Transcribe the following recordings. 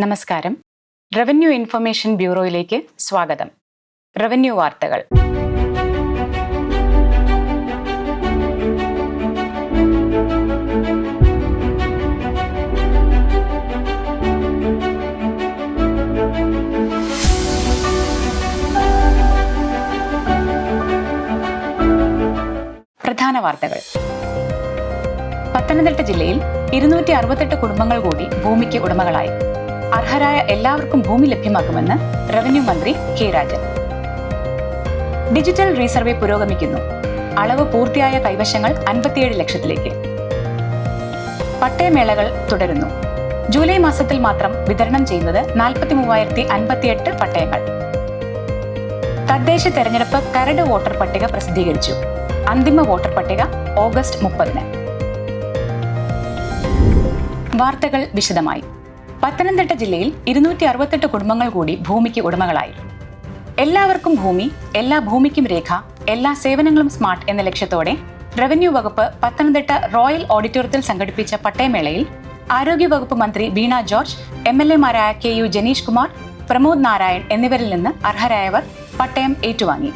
നമസ്കാരം. Revenue information ബ്യൂറോയിലേക്ക് സ്വാഗതം. Revenue വാർത്തകൾ. പ്രധാന വാർത്തകൾ. പത്തനംതിട്ട ജില്ലയിൽ 268 കുടുംബങ്ങൾ കൂടി ഭൂമിക്ക് ഉടമകളായി. അർഹരായ എല്ലാവർക്കും ഭൂമി ലഭ്യമാക്കുമെന്ന് റവന്യൂ മന്ത്രി കെ രാജൻ. ഡിജിറ്റൽ റീസർവേ പുരോഗമിക്കുന്നു. അളവ് പൂർത്തിയായ കൈവശങ്ങൾ 57 ലക്ഷത്തിലേക്ക്. പട്ടയമേളകൾ തുടരുന്നു. ജൂലൈ മാസത്തിൽ മാത്രം വിതരണം ചെയ്യുന്നത് 43,058 പട്ടയങ്ങൾ. തദ്ദേശ തെരഞ്ഞെടുപ്പ് കരട് വോട്ടർ പട്ടിക പ്രസിദ്ധീകരിച്ചു. അന്തിമ വോട്ടർ പട്ടിക ഓഗസ്റ്റ് 30-ന്. വാർത്തകൾ വിശദമായി. പത്തനംതിട്ട ജില്ലയിൽ 268 കുടുംബങ്ങൾ കൂടി ഭൂമിക്ക് ഉടമകളായി. എല്ലാവർക്കും ഭൂമി, എല്ലാ ഭൂമിക്കും രേഖ, എല്ലാ സേവനങ്ങളും സ്മാർട്ട് എന്ന ലക്ഷ്യത്തോടെ റവന്യൂ വകുപ്പ് പത്തനംതിട്ട റോയൽ ഓഡിറ്റോറിയത്തിൽ സംഘടിപ്പിച്ച പട്ടയമേളയിൽ ആരോഗ്യവകുപ്പ് മന്ത്രി വീണ ജോർജ്, MLA-മാരായ KU ജനീഷ് കുമാർ, പ്രമോദ് നാരായൺ എന്നിവരിൽ നിന്ന് അർഹരായവർ പട്ടയം ഏറ്റുവാങ്ങി.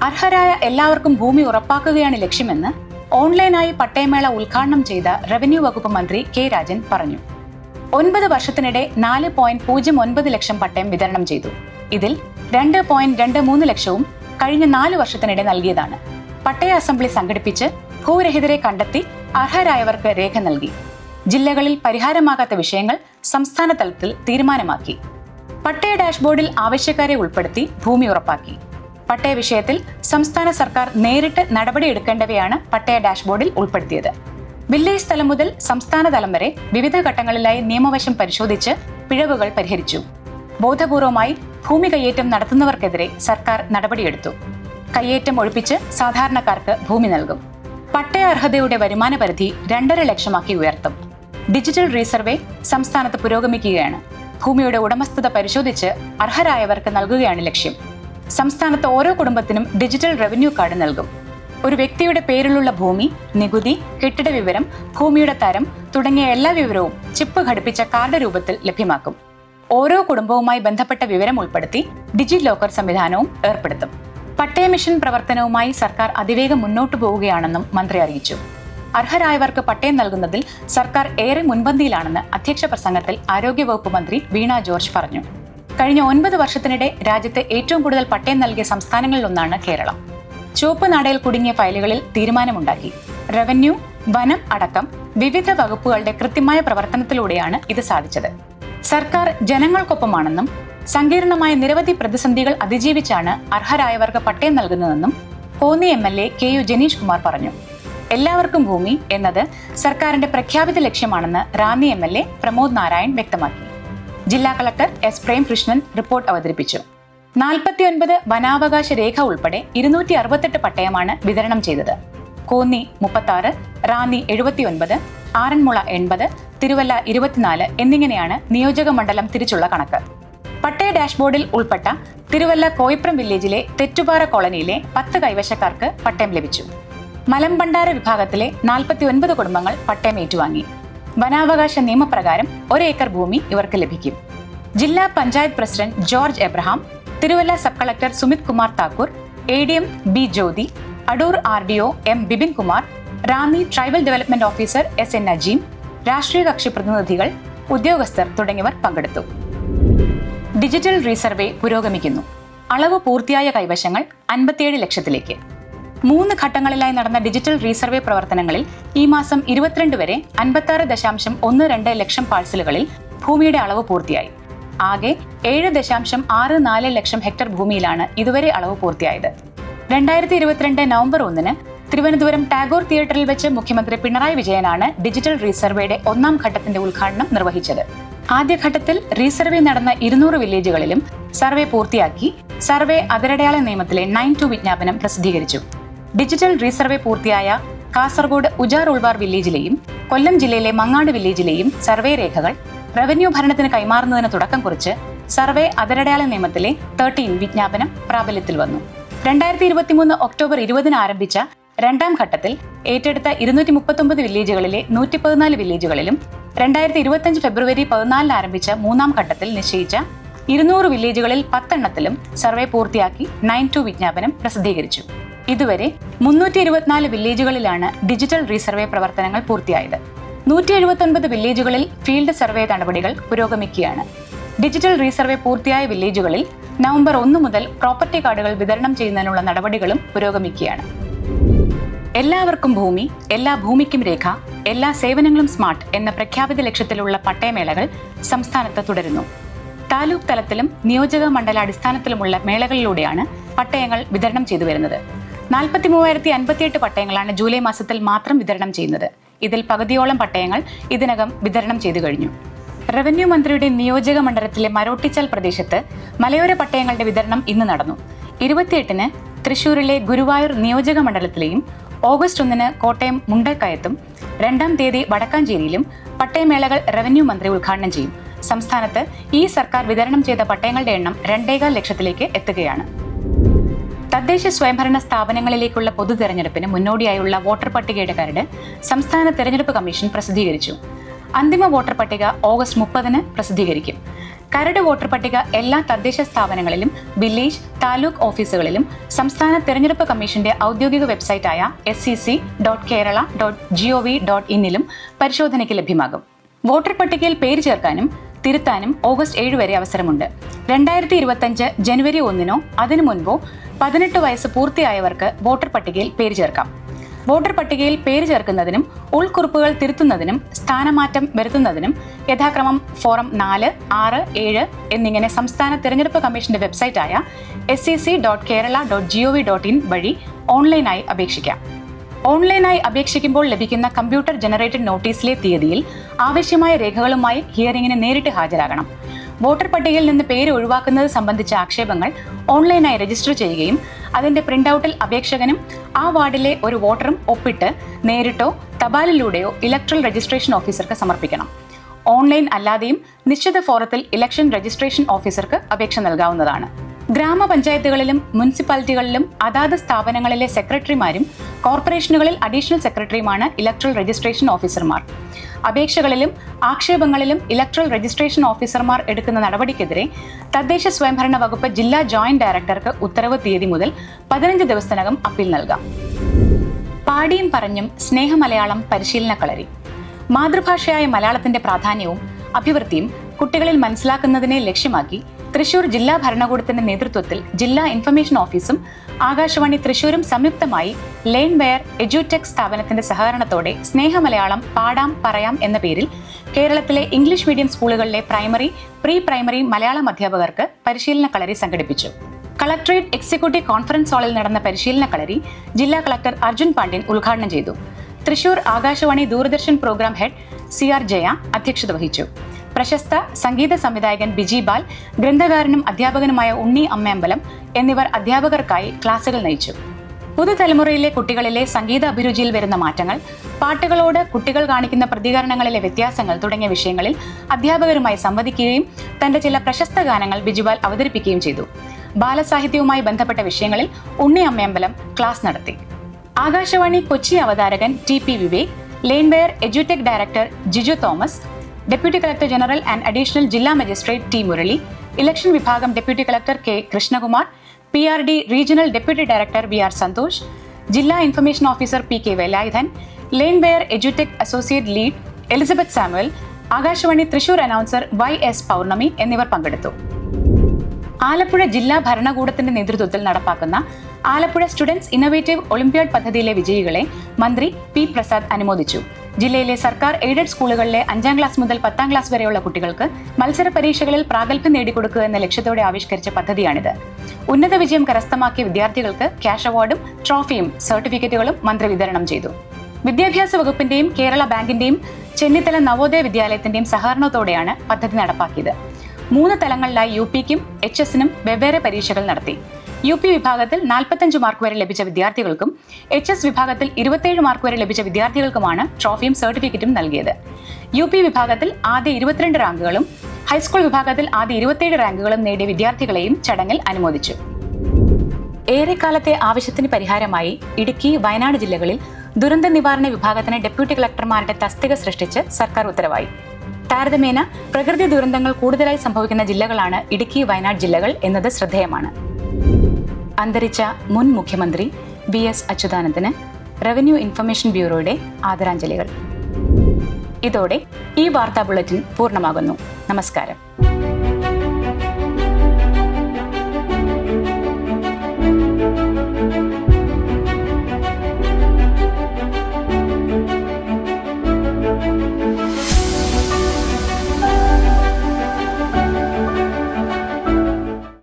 അർഹരായ എല്ലാവർക്കും ഭൂമി ഉറപ്പാക്കുകയാണ് ലക്ഷ്യമെന്ന് ഓൺലൈനായി പട്ടയമേള ഉദ്ഘാടനം ചെയ്ത റവന്യൂ വകുപ്പ് മന്ത്രി കെ രാജൻ പറഞ്ഞു. 9 വർഷത്തിനിടെ 4.09 ലക്ഷം പട്ടയം വിതരണം ചെയ്തു. ഇതിൽ 2.23 ലക്ഷവും കഴിഞ്ഞ 4 വർഷത്തിനിടെ നൽകിയതാണ്. പട്ടയ അസംബ്ലി സംഘടിപ്പിച്ച് ഭൂരഹിതരെ കണ്ടെത്തി അർഹരായവർക്ക് രേഖ നൽകി. ജില്ലകളിൽ പരിഹാരമാകാത്ത വിഷയങ്ങൾ സംസ്ഥാന തലത്തിൽ തീരുമാനമാക്കി. പട്ടയ ഡാഷ്ബോർഡിൽ ആവശ്യക്കാരെ ഉൾപ്പെടുത്തി ഭൂമി ഉറപ്പാക്കി. പട്ടയ വിഷയത്തിൽ സംസ്ഥാന സർക്കാർ നേരിട്ട് നടപടിയെടുക്കേണ്ടവയാണ് പട്ടയ ഡാഷ്ബോർഡിൽ ഉൾപ്പെടുത്തിയത്. വില്ലേജ് തലം മുതൽ സംസ്ഥാന തലം വരെ വിവിധ ഘട്ടങ്ങളിലായി നിയമവശം പരിശോധിച്ച് പിഴവുകൾ പരിഹരിച്ചു. ബോധപൂർവമായി ഭൂമി കയ്യേറ്റം നടത്തുന്നവർക്കെതിരെ സർക്കാർ നടപടിയെടുത്തു. കയ്യേറ്റം ഒഴിപ്പിച്ച് സാധാരണക്കാർക്ക് ഭൂമി നൽകും. പട്ടയ അർഹതയുടെ വരുമാന പരിധി 2.5 ലക്ഷമാക്കി ഉയർത്തും. ഡിജിറ്റൽ റീസർവേ സംസ്ഥാനത്ത് പുരോഗമിക്കുകയാണ്. ഭൂമിയുടെ ഉടമസ്ഥത പരിശോധിച്ച് അർഹരായവർക്ക് നൽകുകയാണ് ലക്ഷ്യം. സംസ്ഥാനത്ത് ഓരോ കുടുംബത്തിനും ഡിജിറ്റൽ റവന്യൂ കാർഡ് നൽകും. ഒരു വ്യക്തിയുടെ പേരിലുള്ള ഭൂമി, നികുതി, കെട്ടിട വിവരം, ഭൂമിയുടെ തരം തുടങ്ങിയ എല്ലാ വിവരവും ചിപ്പ് ഘടിപ്പിച്ച കാർഡ് രൂപത്തിൽ ലഭ്യമാക്കും. ഓരോ കുടുംബവുമായി ബന്ധപ്പെട്ട വിവരം ഉൾപ്പെടുത്തി ഡിജി ലോക്കർ സംവിധാനവും ഏർപ്പെടുത്തും. പട്ടയ മിഷൻ പ്രവർത്തനവുമായി സർക്കാർ അതിവേഗം മുന്നോട്ടു പോവുകയാണെന്നും മന്ത്രി അറിയിച്ചു. അർഹരായവർക്ക് പട്ടയം നൽകുന്നതിൽ സർക്കാർ ഏറെ മുൻപന്തിയിലാണെന്ന് അധ്യക്ഷ പ്രസംഗത്തിൽ ആരോഗ്യവകുപ്പ് മന്ത്രി വീണ ജോർജ് പറഞ്ഞു. കഴിഞ്ഞ 9 വർഷത്തിനിടെ രാജ്യത്ത് ഏറ്റവും കൂടുതൽ പട്ടയം നൽകിയ സംസ്ഥാനങ്ങളിലൊന്നാണ് കേരളം. ചുവപ്പ് നാടയിൽ കുടുങ്ങിയ ഫയലുകളിൽ തീരുമാനമുണ്ടാക്കി. റവന്യൂ, വനം അടക്കം വിവിധ വകുപ്പുകളുടെ കൃത്യമായ പ്രവർത്തനത്തിലൂടെയാണ് ഇത് സാധിച്ചത്. സർക്കാർ ജനങ്ങൾക്കൊപ്പമാണെന്നും സങ്കീർണമായ നിരവധി പ്രതിസന്ധികൾ അതിജീവിച്ചാണ് അർഹരായവർക്ക് പട്ടയം നൽകുന്നതെന്നും കോന്നി MLA KU ജനീഷ് കുമാർ പറഞ്ഞു. എല്ലാവർക്കും ഭൂമി എന്നത് സർക്കാരിന്റെ പ്രഖ്യാപിത ലക്ഷ്യമാണെന്ന് റാന്നി MLA പ്രമോദ് നാരായൺ വ്യക്തമാക്കി. ജില്ലാ കളക്ടർ S. പ്രേംകൃഷ്ണൻ റിപ്പോർട്ട് അവതരിപ്പിച്ചു. 49 വനാവകാശ രേഖ ഉൾപ്പെടെ 268 പട്ടയമാണ് വിതരണം ചെയ്തത്. കോന്നി 36, റാന്നി 79, ആറന്മുള 80, തിരുവല്ല 24 എന്നിങ്ങനെയാണ് നിയോജക മണ്ഡലം തിരിച്ചുള്ള കണക്ക്. പട്ടയ ഡാഷ്ബോർഡിൽ ഉൾപ്പെട്ട തിരുവല്ല കോയിപ്രം വില്ലേജിലെ തെറ്റുപാറ കോളനിയിലെ 10 കൈവശക്കാർക്ക് പട്ടയം ലഭിച്ചു. മലമ്പണ്ടാര വിഭാഗത്തിലെ 49 കുടുംബങ്ങൾ പട്ടയം ഏറ്റുവാങ്ങി. വനാവകാശ നിയമപ്രകാരം 1 ഏക്കർ ഭൂമി ഇവർക്ക് ലഭിക്കും. ജില്ലാ panchayat president George Abraham, Thiruvalla sub collector Sumit Kumar Thakur, ADM B. Jyoti, Adoor RDO M. Bipin Kumar, Ranni tribal development officer SN Najeem, രാഷ്ട്രീയ കക്ഷി പ്രതിനിധികൾ, ഉദ്യോഗസ്ഥർ തുടങ്ങിയവർ പങ്കെടുത്തു. ഡിജിറ്റൽ റീസർവേ പുരോഗമിക്കുന്നു. അളവ് പൂർത്തിയായ കൈവശങ്ങൾ 57 ലക്ഷത്തിലേക്ക്. 3 ഘട്ടങ്ങളിലായി നടന്ന ഡിജിറ്റൽ റീസർവേ പ്രവർത്തനങ്ങളിൽ ഈ മാസം 22 വരെ 56.12 ലക്ഷം പാഴ്സലുകളിൽ ഭൂമിയുടെ അളവ് പൂർത്തിയായി. ആകെ 7.64 ലക്ഷം ഹെക്ടർ ഭൂമിയിലാണ് ഇതുവരെ അളവ് പൂർത്തിയായത്. 2022 നവംബർ 1-ന് തിരുവനന്തപുരം ടാഗോർ തിയേറ്ററിൽ വെച്ച് മുഖ്യമന്ത്രി പിണറായി വിജയനാണ് ഡിജിറ്റൽ റീസർവേയുടെ 1ാം ഘട്ടത്തിന്റെ ഉദ്ഘാടനം നിർവഹിച്ചത്. ആദ്യഘട്ടത്തിൽ റീസർവേ നടന്ന 200 വില്ലേജുകളിലും സർവേ പൂർത്തിയാക്കി. സർവേ അതിരടയാള നിയമത്തിലെ 9(2) വിജ്ഞാപനം പ്രസിദ്ധീകരിച്ചു. ഡിജിറ്റൽ റീസർവേ പൂർത്തിയായ കാസർഗോഡ് ഉജാർ ഉൾവാർ വില്ലേജിലെയും കൊല്ലം ജില്ലയിലെ മങ്ങാട് വില്ലേജിലെയും സർവേ രേഖകൾ റവന്യൂ ഭരണത്തിന് കൈമാറുന്നതിന് തുടക്കം കുറിച്ച് സർവേ അതിരടയാള നിയമത്തിലെ 13 വിജ്ഞാപനം പ്രാബല്യത്തിൽ വന്നു. 2023 ഒക്ടോബർ 20-ന് ആരംഭിച്ച രണ്ടാം ഘട്ടത്തിൽ ഏറ്റെടുത്ത 239 വില്ലേജുകളിലെ 114 വില്ലേജുകളിലും 2025 ഫെബ്രുവരി 14 ആരംഭിച്ച മൂന്നാം ഘട്ടത്തിൽ നിശ്ചയിച്ച 200 വില്ലേജുകളിൽ 10 എണ്ണത്തിലും സർവേ പൂർത്തിയാക്കി 9-2 വിജ്ഞാപനം പ്രസിദ്ധീകരിച്ചു. ഇതുവരെ 324 വില്ലേജുകളിലാണ് ഡിജിറ്റൽ റീസർവേ പ്രവർത്തനങ്ങൾ പൂർത്തിയായത്. 179 വില്ലേജുകളിൽ ഫീൽഡ് സർവേ നടപടികൾ പുരോഗമിക്കുകയാണ്. ഡിജിറ്റൽ റീസർവേ പൂർത്തിയായ വില്ലേജുകളിൽ നവംബർ 1 മുതൽ പ്രോപ്പർട്ടി കാർഡുകൾ വിതരണം ചെയ്യുന്നതിനുള്ള നടപടികളും പുരോഗമിക്കുകയാണ്. എല്ലാവർക്കും ഭൂമി, എല്ലാ ഭൂമിക്കും രേഖ, എല്ലാ സേവനങ്ങളും സ്മാർട്ട് എന്ന പ്രഖ്യാപിത ലക്ഷ്യത്തിലുള്ള പട്ടയമേളകൾ സംസ്ഥാനത്ത് തുടരുന്നു. താലൂക്ക് തലത്തിലും നിയോജക മണ്ഡലാടിസ്ഥാനത്തിലുമുള്ള മേളകളിലൂടെയാണ് പട്ടയങ്ങൾ വിതരണം ചെയ്തു വരുന്നത്. 43,058 പട്ടയങ്ങളാണ് ജൂലൈ മാസത്തിൽ മാത്രം വിതരണം ചെയ്യുന്നത്. ഇതിൽ പകുതിയോളം പട്ടയങ്ങൾ ഇതിനകം വിതരണം ചെയ്തു കഴിഞ്ഞു. റവന്യൂ മന്ത്രിയുടെ നിയോജക മണ്ഡലത്തിലെ മരോട്ടിച്ചാൽ പ്രദേശത്ത് മലയോര പട്ടയങ്ങളുടെ വിതരണം ഇന്ന് നടന്നു. 28-ന് തൃശൂരിലെ ഗുരുവായൂർ നിയോജക മണ്ഡലത്തിലെയും ഓഗസ്റ്റ് 1-ന് കോട്ടയം മുണ്ടക്കയത്തും 2-ാം തീയതി വടക്കാഞ്ചേരിയിലും പട്ടയമേളകൾ റവന്യൂ മന്ത്രി ഉദ്ഘാടനം ചെയ്യും. സംസ്ഥാനത്ത് ഈ സർക്കാർ വിതരണം ചെയ്ത പട്ടയങ്ങളുടെ എണ്ണം 2.25 ലക്ഷത്തിലേക്ക് എത്തുകയാണ്. തദ്ദേശ സ്വയംഭരണ സ്ഥാപനങ്ങളിലേക്കുള്ള പൊതു തെരഞ്ഞെടുപ്പിന് മുന്നോടിയായുള്ള വോട്ടർ പട്ടികയുടെ കരട് സംസ്ഥാന തെരഞ്ഞെടുപ്പ് കമ്മീഷൻ പ്രസിദ്ധീകരിച്ചു. അന്തിമ വോട്ടർ പട്ടിക ഓഗസ്റ്റ് 30-ന് പ്രസിദ്ധീകരിക്കും. കരട് വോട്ടർ പട്ടിക എല്ലാ തദ്ദേശ സ്ഥാപനങ്ങളിലും വില്ലേജ്, താലൂക്ക് ഓഫീസുകളിലും സംസ്ഥാന തെരഞ്ഞെടുപ്പ് കമ്മീഷന്റെ ഔദ്യോഗിക വെബ്സൈറ്റായ sec.kerala.gov.in പരിശോധനയ്ക്ക് ലഭ്യമാകും. വോട്ടർ പട്ടികയിൽ പേര് ചേർക്കാനും തിരുത്താനും ഓഗസ്റ്റ് 7 വരെ അവസരമുണ്ട്. 2025 ജനുവരി 1-നോ അതിനു മുൻപോ 18 വയസ്സ് പൂർത്തിയായവർക്ക് വോട്ടർ പട്ടികയിൽ പേര് ചേർക്കാം. വോട്ടർ പട്ടികയിൽ പേര് ചേർക്കുന്നതിനും ഉൾക്കുറിപ്പുകൾ തിരുത്തുന്നതിനും സ്ഥാനമാറ്റം വരുത്തുന്നതിനും യഥാക്രമം ഫോറം 4, 6, 7 എന്നിങ്ങനെ സംസ്ഥാന തെരഞ്ഞെടുപ്പ് കമ്മീഷന്റെ വെബ്സൈറ്റായ sec.kerala.gov.in വഴി ഓൺലൈനായി അപേക്ഷിക്കാം. ഓൺലൈനായി അപേക്ഷിക്കുമ്പോൾ ലഭിക്കുന്ന കമ്പ്യൂട്ടർ ജനറേറ്റഡ് നോട്ടീസിലെ തീയതിയിൽ ആവശ്യമായ രേഖകളുമായി ഹിയറിംഗിന് നേരിട്ട് ഹാജരാകണം. വോട്ടർ പട്ടികയിൽ നിന്ന് പേര് ഒഴിവാക്കുന്നത് സംബന്ധിച്ച ആക്ഷേപങ്ങൾ ഓൺലൈനായി രജിസ്റ്റർ ചെയ്യുകയും അതിന്റെ പ്രിന്റൌട്ടിൽ അപേക്ഷകനും ആ വാർഡിലെ ഒരു വോട്ടറും ഒപ്പിട്ട് നേരിട്ടോ തപാലിലൂടെയോ ഇലക്ട്രൽ രജിസ്ട്രേഷൻ ഓഫീസർക്ക് സമർപ്പിക്കണം. ഓൺലൈൻ അല്ലാതെയും നിശ്ചിത ഫോറത്തിൽ ഇലക്ഷൻ രജിസ്ട്രേഷൻ ഓഫീസർക്ക് അപേക്ഷ നൽകാവുന്നതാണ്. ഗ്രാമപഞ്ചായത്തുകളിലും മുനിസിപ്പാലിറ്റികളിലും അതാത് സ്ഥാപനങ്ങളിലെ സെക്രട്ടറിമാരും കോർപ്പറേഷനുകളിൽ അഡീഷണൽ സെക്രട്ടറിയുമാണ് ഇലക്ട്രൽ രജിസ്ട്രേഷൻ ഓഫീസർമാർ. അപേക്ഷകളിലും ആക്ഷേപങ്ങളിലും ഇലക്ട്രൽ രജിസ്ട്രേഷൻ ഓഫീസർമാർ എടുക്കുന്ന നടപടിക്കെതിരെ തദ്ദേശ സ്വയംഭരണ വകുപ്പ് ജില്ലാ ജോയിന്റ് ഡയറക്ടർക്ക് ഉത്തരവ് തീയതി മുതൽ 15 ദിവസത്തിനകം അപ്പീൽ നൽകാം. പാടിയും പറഞ്ഞും സ്നേഹമലയാളം പരിശീലന കളരി. മാതൃഭാഷയായ മലയാളത്തിന്റെ പ്രാധാന്യവും അഭിവൃദ്ധിയും കുട്ടികളിൽ മനസ്സിലാക്കുന്നതിനെ ലക്ഷ്യമാക്കി തൃശൂർ ജില്ലാ ഭരണകൂടത്തിന്റെ നേതൃത്വത്തിൽ ജില്ലാ ഇൻഫർമേഷൻ ഓഫീസും ആകാശവാണി തൃശൂരും സംയുക്തമായി ലേൺ വെയർ എഡ്യൂടെക് സ്ഥാപനത്തിന്റെ സഹകരണത്തോടെ സ്നേഹമലയാളം പാടാം പറയാം എന്ന പേരിൽ കേരളത്തിലെ ഇംഗ്ലീഷ് മീഡിയം സ്കൂളുകളിലെ പ്രൈമറി, പ്രീ പ്രൈമറി മലയാളം അധ്യാപകർക്ക് പരിശീലന കളരി സംഘടിപ്പിച്ചു. കളക്ടറേറ്റ് എക്സിക്യൂട്ടീവ് കോൺഫറൻസ് ഹാളിൽ നടന്ന പരിശീലന കളരി ജില്ലാ കളക്ടർ അർജുൻ പാണ്ഡ്യൻ ഉദ്ഘാടനം ചെയ്തു. Thrissur Akashvani Doordarshan program head CR Jaya അധ്യക്ഷത വഹിച്ചു. പ്രശസ്ത സംഗീത സംവിധായകൻ ബിജി ബാൽ, ഗ്രന്ഥകാരനും അധ്യാപകനുമായ ഉണ്ണി അമ്മയമ്പലം എന്നിവർ അധ്യാപകർക്കായി ക്ലാസുകൾ നയിച്ചു. പുതുതലമുറയിലെ കുട്ടികളിലെ സംഗീത അഭിരുചിയിൽ വരുന്ന മാറ്റങ്ങൾ, പാട്ടുകളോട് കുട്ടികൾ കാണിക്കുന്ന പ്രതികരണങ്ങളിലെ വ്യത്യാസങ്ങൾ തുടങ്ങിയ വിഷയങ്ങളിൽ അധ്യാപകരുമായി സംവദിക്കുകയും തന്റെ ചില പ്രശസ്ത ഗാനങ്ങൾ ബിജുബാൽ അവതരിപ്പിക്കുകയും ചെയ്തു. ബാലസാഹിത്യവുമായി ബന്ധപ്പെട്ട വിഷയങ്ങളിൽ ഉണ്ണി അമ്മയമ്പലം ക്ലാസ് നടത്തി. ആകാശവാണി കൊച്ചി അവതാരകൻ TP Vivek, learn ware edutech director Jiju Thomas, deputy collector general and additional ജില്ലാ മജിസ്ട്രേറ്റ് T മുരളി, ഇലക്ഷൻ വിഭാഗം deputy collector K Krishnakumar, PRD regional deputy director VR Santhosh, ജില്ലാ information officer PK Velayudhan, learn ware edutech associate lead Elizabeth Samuel, Akashvani Thrissur announcer YS Pournami എന്നിവർ പങ്കെടുത്തു. ആലപ്പുഴ ജില്ലാ ഭരണകൂടത്തിന്റെ നേതൃത്വത്തിൽ നടപ്പാക്കുന്ന Alappuzha students innovative Olympiad പദ്ധതിയിലെ വിജയികളെ മന്ത്രി P പ്രസാദ് അനുമോദിച്ചു. ജില്ലയിലെ സർക്കാർ എയ്ഡഡ് സ്കൂളുകളിലെ 5ാം ക്ലാസ് മുതൽ 10ാം ക്ലാസ് വരെയുള്ള കുട്ടികൾക്ക് മത്സര പരീക്ഷകളിൽ പ്രാഗൽഭ്യം നേടിക്കൊടുക്കുക എന്ന ലക്ഷ്യത്തോടെ ആവിഷ്കരിച്ച പദ്ധതിയാണിത്. ഉന്നത വിജയം കരസ്ഥമാക്കിയ വിദ്യാർത്ഥികൾക്ക് ക്യാഷ് അവാർഡും ട്രോഫിയും സർട്ടിഫിക്കറ്റുകളും മന്ത്രി വിതരണം ചെയ്തു. വിദ്യാഭ്യാസ വകുപ്പിന്റെയും കേരള ബാങ്കിന്റെയും ചെന്നിത്തല നവോദയ വിദ്യാലയത്തിന്റെയും സഹകരണത്തോടെയാണ് പദ്ധതി നടപ്പാക്കിയത്. 3 തലങ്ങളിലായി UPക്കും HS-നും വെവ്വേറെ പരീക്ഷകൾ നടത്തി. UP വിഭാഗത്തിൽ 45 മാർക്ക് വരെ ലഭിച്ച വിദ്യാർത്ഥികൾക്കും HS വിഭാഗത്തിൽ 27 മാർക്ക് വരെ ലഭിച്ച വിദ്യാർത്ഥികൾക്കുമാണ് ട്രോഫിയും സർട്ടിഫിക്കറ്റും നൽകിയത്. UP വിഭാഗത്തിൽ ആദ്യ 22 റാങ്കുകളും ഹൈസ്കൂൾ വിഭാഗത്തിൽ ആദ്യ 27 റാങ്കുകളും നേടിയ വിദ്യാർത്ഥികളെയും ചടങ്ങിൽ അനുമോദിച്ചു. ഏറെക്കാലത്തെ ആവശ്യത്തിന് പരിഹാരമായി ഇടുക്കി, വയനാട് ജില്ലകളിൽ ദുരന്ത നിവാരണ വിഭാഗത്തിന് ഡെപ്യൂട്ടി കളക്ടർമാരുടെ തസ്തിക സൃഷ്ടിച്ച് സർക്കാർ ഉത്തരവായി. താരതമ്യേന പ്രകൃതി ദുരന്തങ്ങൾ കൂടുതലായി സംഭവിക്കുന്ന ജില്ലകളാണ് ഇടുക്കി, വയനാട് ജില്ലകൾ എന്നത് ശ്രദ്ധേയമാണ്. അന്തരിച്ച മുൻ മുഖ്യമന്ത്രി VS അച്യുതാനന്ദന് റവന്യൂ ഇൻഫർമേഷൻ ബ്യൂറോയുടെ ആദരാഞ്ജലികൾ. ഇതോടെ ഈ വാർത്താ ബുള്ളറ്റിൻ പൂർണ്ണമാകുന്നു. നമസ്കാരം.